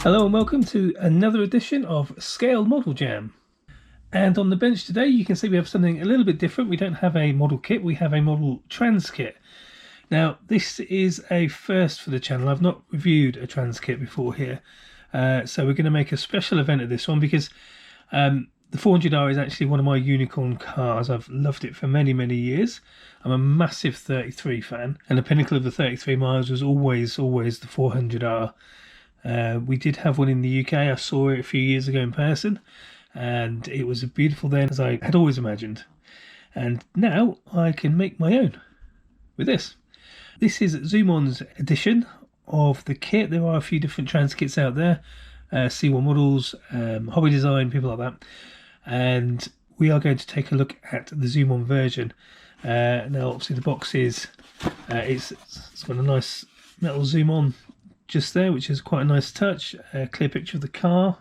Hello and welcome to another edition of Scale Model Jam. And on the bench today you can see we have something a little bit different. We don't have a model kit, we have a model trans kit. Now this is a first for the channel. I've not reviewed a trans kit before here. So we're going to make a special event of this one because the 400R is actually one of my unicorn cars. I've loved it for many years. I'm a massive 33 fan, and the pinnacle of the 33 miles was always the 400R. We did have one in the UK. I saw it a few years ago in person and it was beautiful then, as I had always imagined. And now I can make my own with this. This is ZoomOn's edition of the kit. There are a few different trans kits out there, C1 models, hobby design, people like that. And we are going to take a look at the ZoomOn version. Now obviously the box is, it's got a nice metal ZoomOn just there, which is quite a nice touch. A clear picture of the car,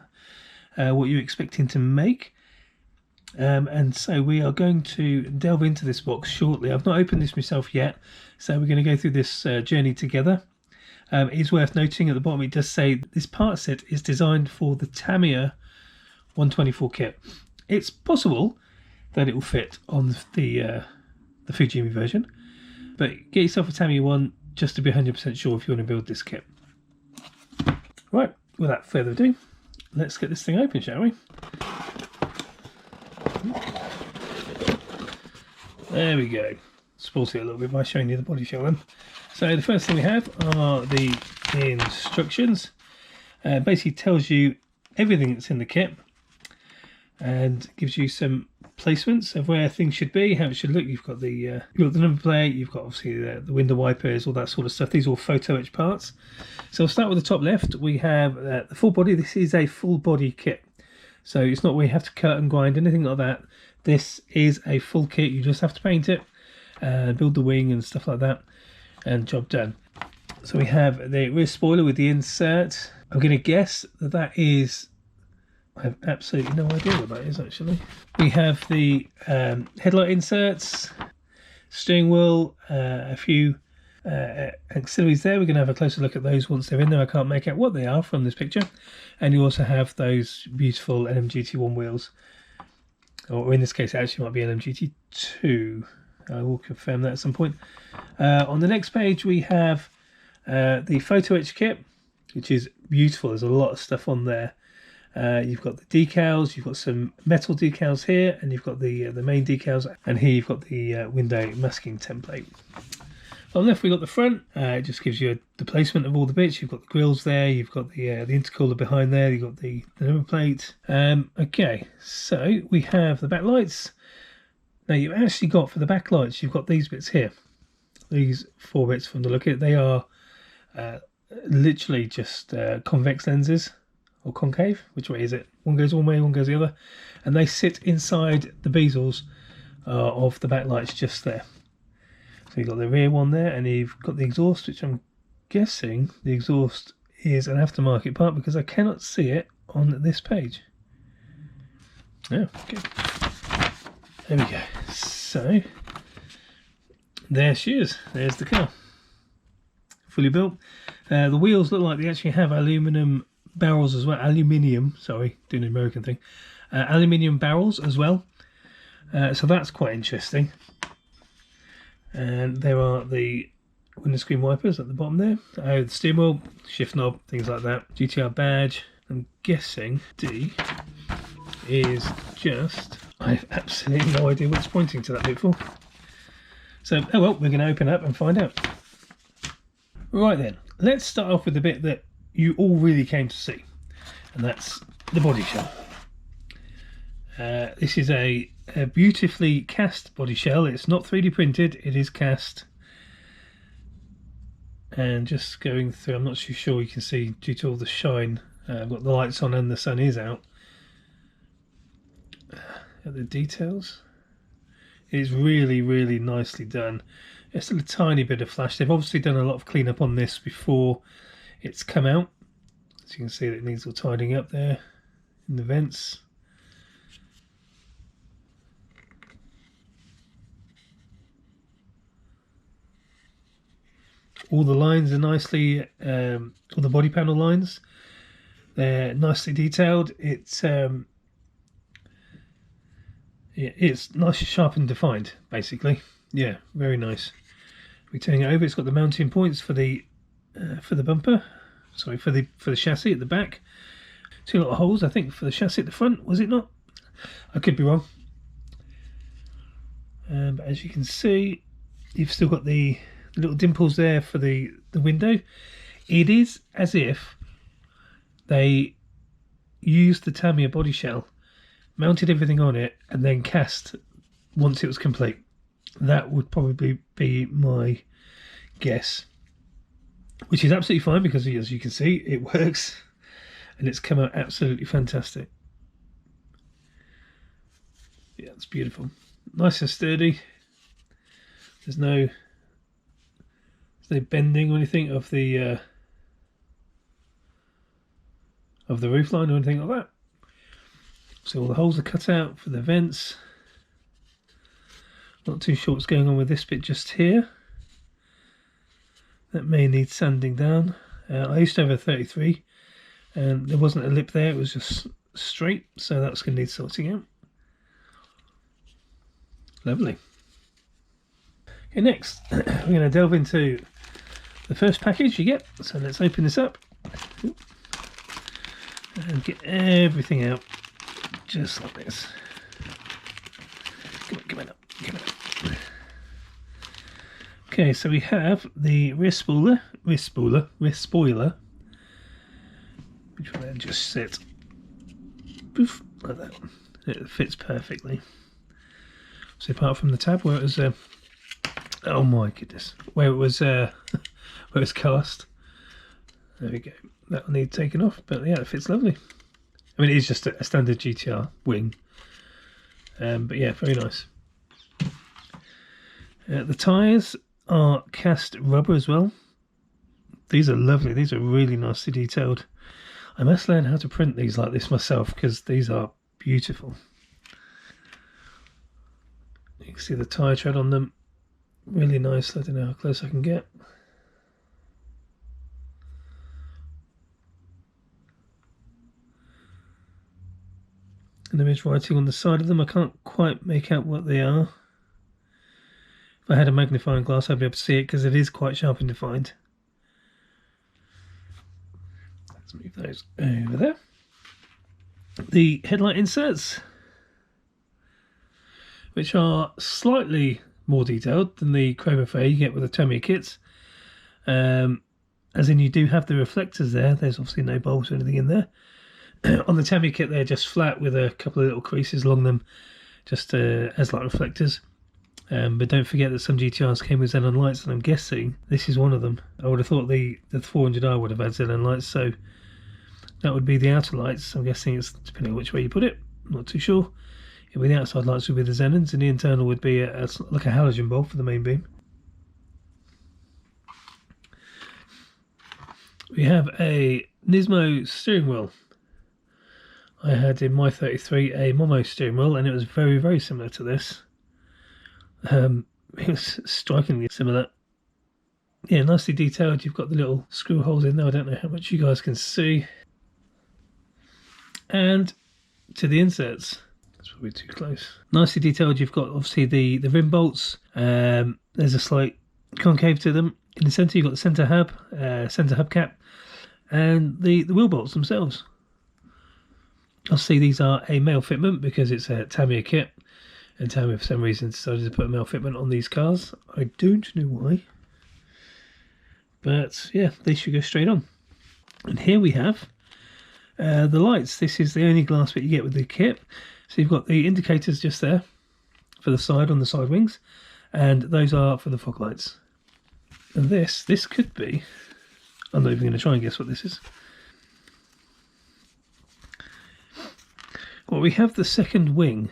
what you're expecting to make. And so we are going to delve into this box shortly. I've not opened this myself yet, so we're going to go through this journey together. It is worth noting at the bottom it does say this part set is designed for the Tamiya 124 kit. It's possible that it will fit on the Fujimi version, but get yourself a Tamiya one just to be 100% sure if you want to build this kit. Right, without further ado, let's get this thing open, shall we? There we go. Spoils it a little bit by showing you the body shell then. So the first thing we have are the instructions. Basically tells you everything that's in the kit and gives you some placements of where things should be, how it should look. You've got the number plate, you've got obviously the window wipers, all that sort of stuff. These are all photo etch parts. So we'll start with the top left. We have the full body. This is a full body kit, so it's not where you have to cut and grind, anything like that. This is a full kit. You just have to paint it, build the wing and stuff like that, and job done. So we have the rear spoiler with the insert. I'm going to guess that that is, I have absolutely no idea what that is actually. We have the headlight inserts, steering wheel, a few auxiliaries there. We're going to have a closer look at those once they're in there. I can't make out what they are from this picture. And you also have those beautiful NMGT1 wheels, or in this case it actually might be NMGT2. I will confirm that at some point. On the next page we have the photo etch kit, which is beautiful. There's a lot of stuff on there. You've got the decals, you've got some metal decals here, and you've got the main decals, and here you've got the window masking template. On the left we've got the front. It just gives you the placement of all the bits. You've got the grills there, you've got the intercooler behind there, you've got the number plate. Okay, so we have the back lights. Now you've actually got, for the back lights, you've got these bits here. These 4 bits from the look at it. They are literally just convex lenses. Or concave, which way is it? One goes one way, one goes the other, and they sit inside the bezels of the backlights just there. So you've got the rear one there, and you've got the exhaust, which I'm guessing the exhaust is an aftermarket part because I cannot see it on this page. Oh, okay. There we go. So there she is. There's the car, fully built. The wheels look like they actually have aluminium barrels as well. Aluminium, sorry, doing an American thing. Aluminium barrels as well. So that's quite interesting. And there are the window screen wipers at the bottom there. The steering wheel, shift knob, things like that. GTR badge. I'm guessing D is just, I have absolutely no idea what it's pointing to that bit for. So, oh well, we're going to open up and find out. Right then, let's start off with the bit that you all really came to see, and that's the body shell. This is a beautifully cast body shell. It's not 3D printed, it is cast. And just going through, I'm not too sure you can see due to all the shine. I've got the lights on and the sun is out. At the details, it is really nicely done. It's still a tiny bit of flash. They've obviously done a lot of cleanup on this before it's come out. As you can see, that it needs all tidying up there in the vents. All the lines are nicely, all the body panel lines They're nicely detailed. It's nice, sharp and defined, basically. Yeah, very nice. We turn it over. It's got the mounting points for the bumper. Sorry, for the chassis at the back. 2 little holes, I think, for the chassis at the front. Was it not? I could be wrong. But as you can see, you've still got the little dimples there for the window. It is as if they used the Tamiya body shell, mounted everything on it, and then cast once it was complete. That would probably be my guess, which is absolutely fine because, as you can see, it works and it's come out absolutely fantastic. Yeah, it's beautiful, nice and sturdy. There's no bending or anything of the roof line or anything like that. So all the holes are cut out for the vents. Not too sure what's going on with this bit just here. That may need sanding down. I used to have a 33 and there wasn't a lip there, it was just straight, so that's going to need sorting out. Lovely. Okay, next we're going to delve into the first package you get. So let's open this up and get everything out just like this. Come on up. Okay, so we have the rear spoiler, which will then just sit poof, like that. It fits perfectly. So apart from the tab where it was, oh my goodness, where it was cast, there we go. That'll need taken off, but yeah, it fits lovely. I mean, it is just a standard GTR wing, but yeah, very nice. The tyres are cast rubber as well. These are lovely. These are really nicely detailed. I must learn how to print these like this myself because these are beautiful. You can see the tyre tread on them. Really nice. I don't know how close I can get. And there is writing on the side of them. I can't quite make out what they are. If I had a magnifying glass, I'd be able to see it because it is quite sharp and defined. Let's move those over there. The headlight inserts, which are slightly more detailed than the chrome affair you get with the Tamiya kits. As in, you do have the reflectors there. There's obviously no bulbs or anything in there. On the Tamiya kit, they're just flat with a couple of little creases along them, just as light reflectors. But don't forget that some GTRs came with xenon lights, and I'm guessing this is one of them. I would have thought the 400R would have had xenon lights, so that would be the outer lights. I'm guessing it's depending on which way you put it. I'm not too sure. Yeah, the outside lights would be the xenons, and the internal would be like a halogen bulb for the main beam. We have a Nismo steering wheel. I had in my 33 a Momo steering wheel, and it was very, very similar to this. It was strikingly similar. Yeah, nicely detailed. You've got the little screw holes in there. I don't know how much you guys can see. And to the inserts. That's probably too close. Nicely detailed. You've got obviously the rim bolts. There's a slight concave to them. In the centre, you've got the centre hubcap, and the wheel bolts themselves. Obviously, these are a male fitment because it's a Tamiya kit, and Tamiya for some reason decided to put a male fitment on these cars. I don't know why, but yeah, they should go straight on. And here we have the lights. This is the only glass bit you get with the kit. So you've got the indicators just there for the side on the side wings, and those are for the fog lights. And this could be, I'm not even going to try and guess what this is. Well, we have the second wing.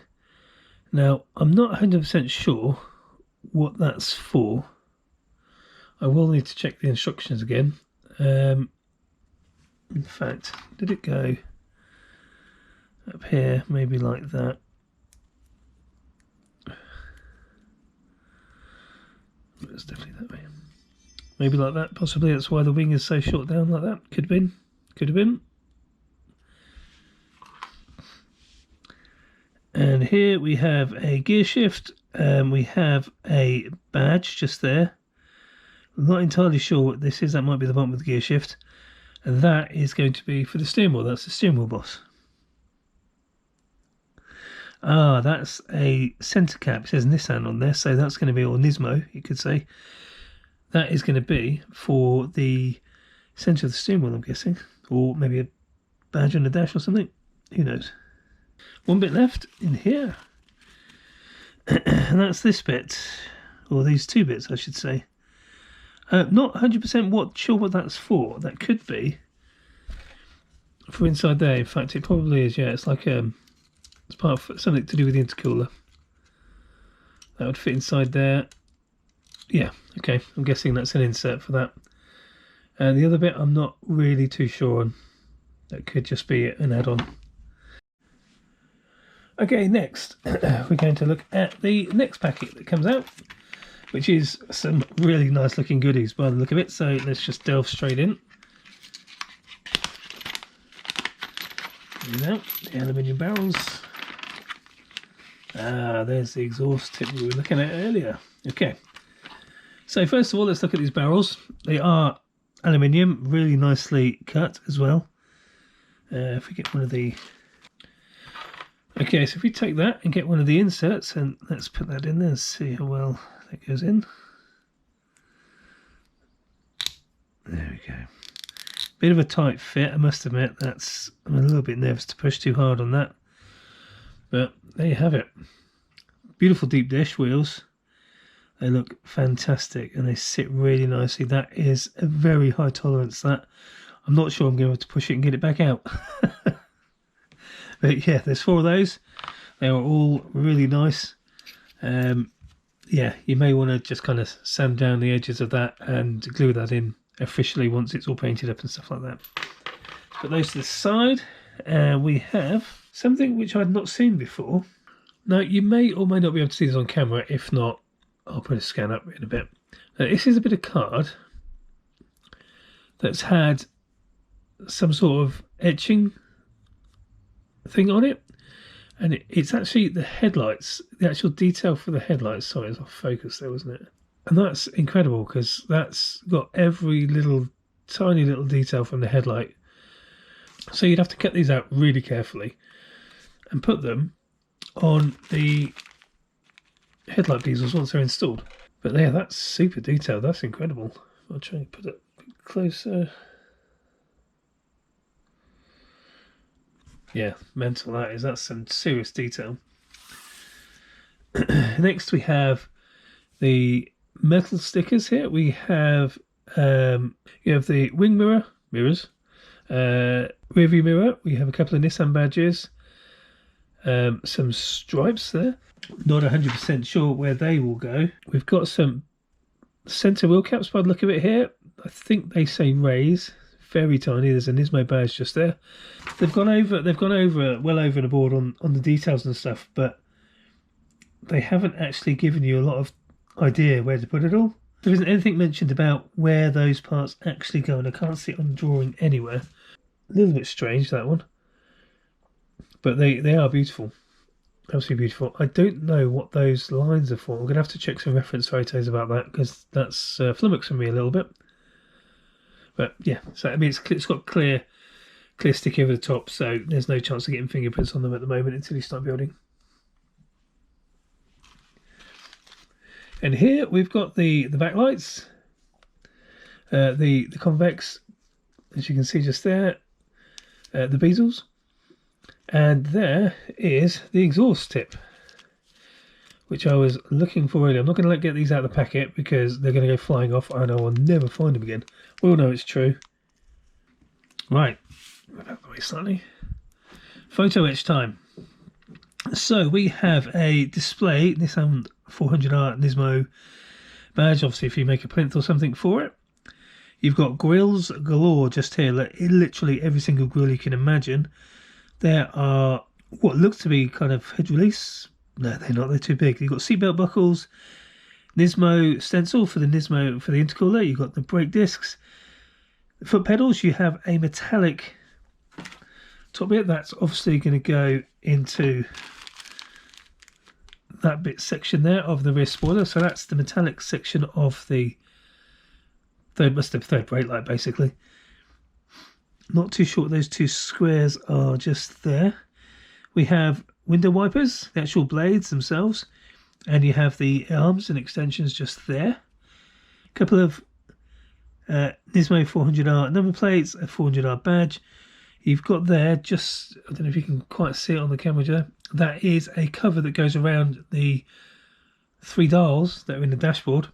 Now, I'm not 100% sure what that's for. I will need to check the instructions again. In fact, did it go up here, maybe like that? It's definitely that way. Maybe like that, possibly. That's why the wing is so short down like that. Could have been. And here we have a gear shift, we have a badge just there. I'm not entirely sure what this is. That might be the bottom of the gear shift, and that is going to be for the steering wheel. That's the steering wheel boss. Ah, that's a centre cap. It says Nissan on there, so that's going to be, or Nismo, you could say. That is going to be for the centre of the steering wheel, I'm guessing, or maybe a badge on the dash or something. Who knows? One bit left in here, and that's this bit, or these two bits, I should say. Not 100% sure what that's for. That could be for inside there. In fact, it probably is. Yeah, it's like it's part of something to do with the intercooler. That would fit inside there. Yeah, okay. I'm guessing that's an insert for that. And the other bit, I'm not really too sure on. That could just be an add-on. Okay, next we're going to look at the next packet that comes out, which is some really nice looking goodies by the look of it. So let's just delve straight in. Now, the aluminium barrels. Ah, there's the exhaust tip we were looking at earlier. Okay, so first of all, let's look at these barrels. They are aluminium, really nicely cut as well. If we get one of the... Okay, so if we take that and get one of the inserts, and let's put that in there and see how well that goes in. There we go. Bit of a tight fit, I must admit. I'm a little bit nervous to push too hard on that. But there you have it. Beautiful deep dish wheels. They look fantastic and they sit really nicely. That is a very high tolerance, that. I'm not sure I'm going to have to push it and get it back out. But yeah, there's 4 of those. They are all really nice. Yeah, you may want to just kind of sand down the edges of that and glue that in officially once it's all painted up and stuff like that. Put those to the side. We have something which I'd not seen before. Now, you may or may not be able to see this on camera. If not, I'll put a scan up in a bit. Now, this is a bit of card that's had some sort of etching thing on it, and it's actually the headlights, the actual detail for the headlights. Sorry, it's off focus there, wasn't it? And that's incredible because that's got every little tiny little detail from the headlight. So you'd have to cut these out really carefully and put them on the headlight bezels once they're installed. But yeah, that's super detailed. That's incredible. I'll try and put it a bit closer. Yeah, mental that is. That's some serious detail. Next we have the metal stickers here. We have you have the wing mirrors, rear view mirror. We have a couple of Nissan badges, some stripes there. Not 100% sure where they will go. We've got some centre wheel caps by the look of it here. I think they say raise. Very tiny. There's a Nismo badge just there. They've gone over well over the board on the details and stuff, but they haven't actually given you a lot of idea where to put it all. There isn't anything mentioned about where those parts actually go, and I can't see it on the drawing anywhere. A little bit strange, that one, but they are beautiful, absolutely beautiful. I don't know what those lines are for. I'm gonna have to check some reference photos about that because that's flummoxing me a little bit. But yeah, so I mean, it's got clear stick over the top, so there's no chance of getting fingerprints on them at the moment until you start building. And here we've got the backlights, the convex, as you can see just there, the bezels, and there is the exhaust tip, which I was looking for earlier. I'm not going to get these out of the packet because they're going to go flying off and I will never find them again. We all know it's true. Right, move out the way slightly. Photo etch time. So we have a display Nissan 400R Nismo badge, obviously if you make a plinth or something for it. You've got grills galore just here, literally every single grill you can imagine. There are what looks to be kind of head release. No, they're not, they're too big. You've got seatbelt buckles, Nismo stencil for the Nismo for the intercooler. You've got the brake discs. The foot pedals, you have a metallic top bit that's obviously going to go into that bit section there of the rear spoiler. So that's the metallic section of the third brake light, basically. Not too sure what those two squares are just there. We have window wipers, the actual blades themselves, and you have the arms and extensions just there. A couple of Nismo 400R number plates, a 400R badge. You've got there, just, I don't know if you can quite see it on the camera there, that is a cover that goes around the 3 dials that are in the dashboard.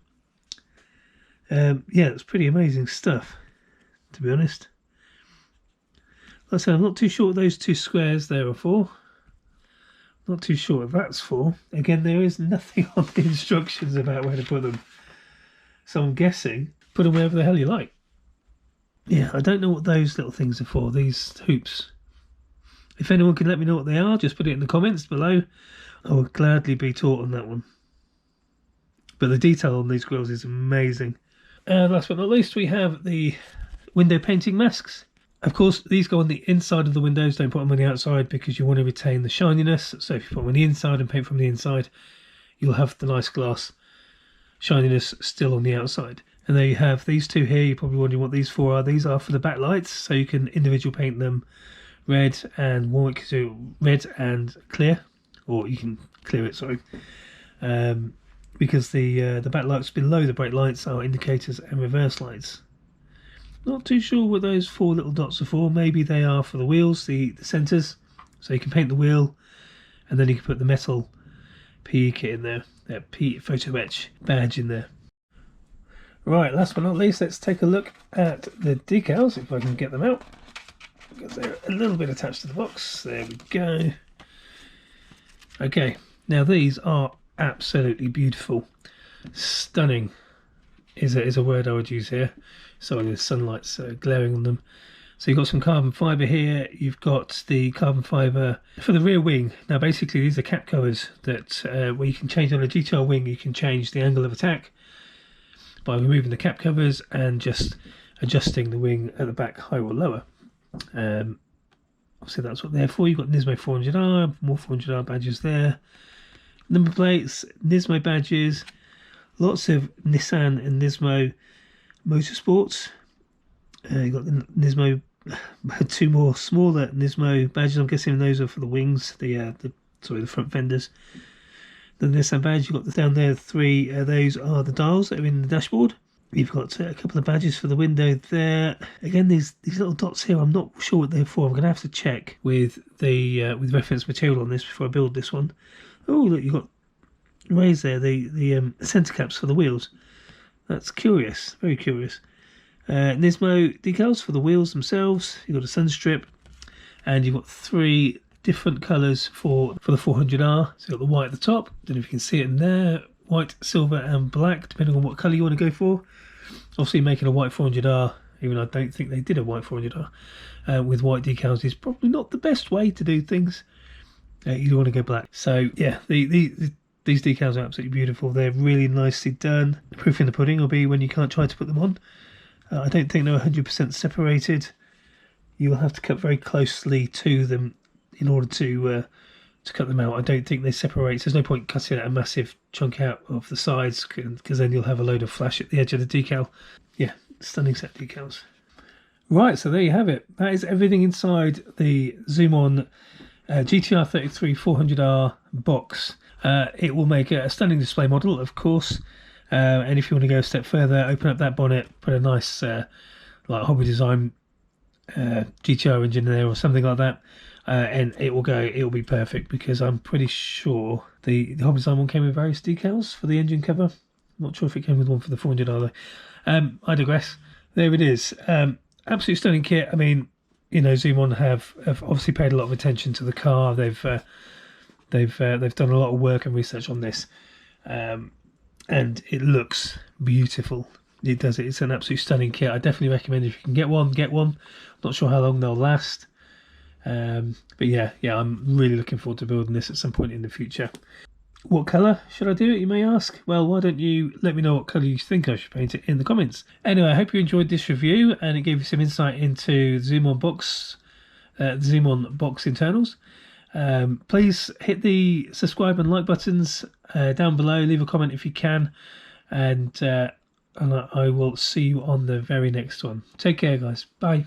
Yeah, it's pretty amazing stuff, to be honest. Like I said, I'm not too sure what those two squares there are for. Not too sure what that's for. Again, there is nothing on the instructions about where to put them. So I'm guessing, put them wherever the hell you like. Yeah, I don't know what those little things are for, these hoops. If anyone can let me know what they are, just put it in the comments below. I will gladly be taught on that one. But the detail on these grills is amazing. And last but not least, we have the window painting masks. Of course, these go on the inside of the windows, don't put them on the outside because you want to retain the shininess. So if you put them on the inside and paint from the inside, you'll have the nice glass shininess still on the outside. And there you have these two here. You're probably wondering what these four are. These are for the backlights, so you can individual paint them red and white, so red and clear, or you can clear it, sorry. Because the backlights below the brake lights are indicators and reverse lights. Not too sure what those 4 little dots are for. Maybe they are for the wheels, the centres. So you can paint the wheel, and then you can put the metal PE kit in there, that photo etch badge in there. Right, last but not least, let's take a look at the decals, if I can get them out, because they're a little bit attached to the box. There we go. Okay, now these are absolutely beautiful. Stunning is a word I would use here. Sorry, the sunlight's glaring on them. So you've got some carbon fibre here. You've got the carbon fibre for the rear wing. Now basically these are cap covers that where you can change on a GTR wing. You can change the angle of attack by removing the cap covers and just adjusting the wing at the back higher or lower. Obviously that's what they're for. You've got Nismo 400R, more 400R badges there. Number plates, Nismo badges, lots of Nissan and Nismo motorsports. You've got the Nismo, 2 more smaller Nismo badges. I'm guessing those are for the wings, the front fenders. The Nissan badge, you've got the down there 3. Those are the dials that are in the dashboard. You've got a couple of badges for the window there. Again, these little dots here, I'm not sure what they're for. I'm going to have to check with the with reference material on this before I build this one. Oh, look, you've got raised there, the centre caps for the wheels. That's curious, very curious. Nismo decals for the wheels themselves. You've got a sun strip, and you've got 3 different colours for the 400R. So you've got the white at the top. Don't know if you can see it in there. White, silver, and black, depending on what colour you want to go for. Obviously, making a white 400R, even though I don't think they did a white 400R with white decals, is probably not the best way to do things. You want to go black. So yeah, these decals are absolutely beautiful. They're really nicely done. The proof in the pudding will be when you can't try to put them on. I don't think they're 100% separated. You will have to cut very closely to them in order to cut them out. I don't think they separate. So there's no point cutting a massive chunk out of the sides, because then you'll have a load of flash at the edge of the decal. Yeah, stunning set decals. Right, so there you have it. That is everything inside the ZoomOn GTR 33 400R box. It will make a stunning display model, of course. And if you want to go a step further, open up that bonnet, put a nice like hobby design GTR engine in there or something like that, and it will be perfect, because I'm pretty sure the hobby design one came with various decals for the engine cover. I'm not sure if it came with one for the 400R though. I digress. There it is. Absolutely stunning kit. I mean, you know, ZoomOn have obviously paid a lot of attention to the car. They've done a lot of work and research on this. And it looks beautiful. It does. It's an absolutely stunning kit. I definitely recommend, if you can get one, get one. Not sure how long they'll last, but yeah, I'm really looking forward to building this at some point in the future. What colour should I do it, you may ask? Well, why don't you let me know what colour you think I should paint it in the comments. Anyway, I hope you enjoyed this review and it gave you some insight into the ZoomOn box internals. Please hit the subscribe and like buttons down below. Leave a comment if you can, and I will see you on the very next one. Take care, guys. Bye.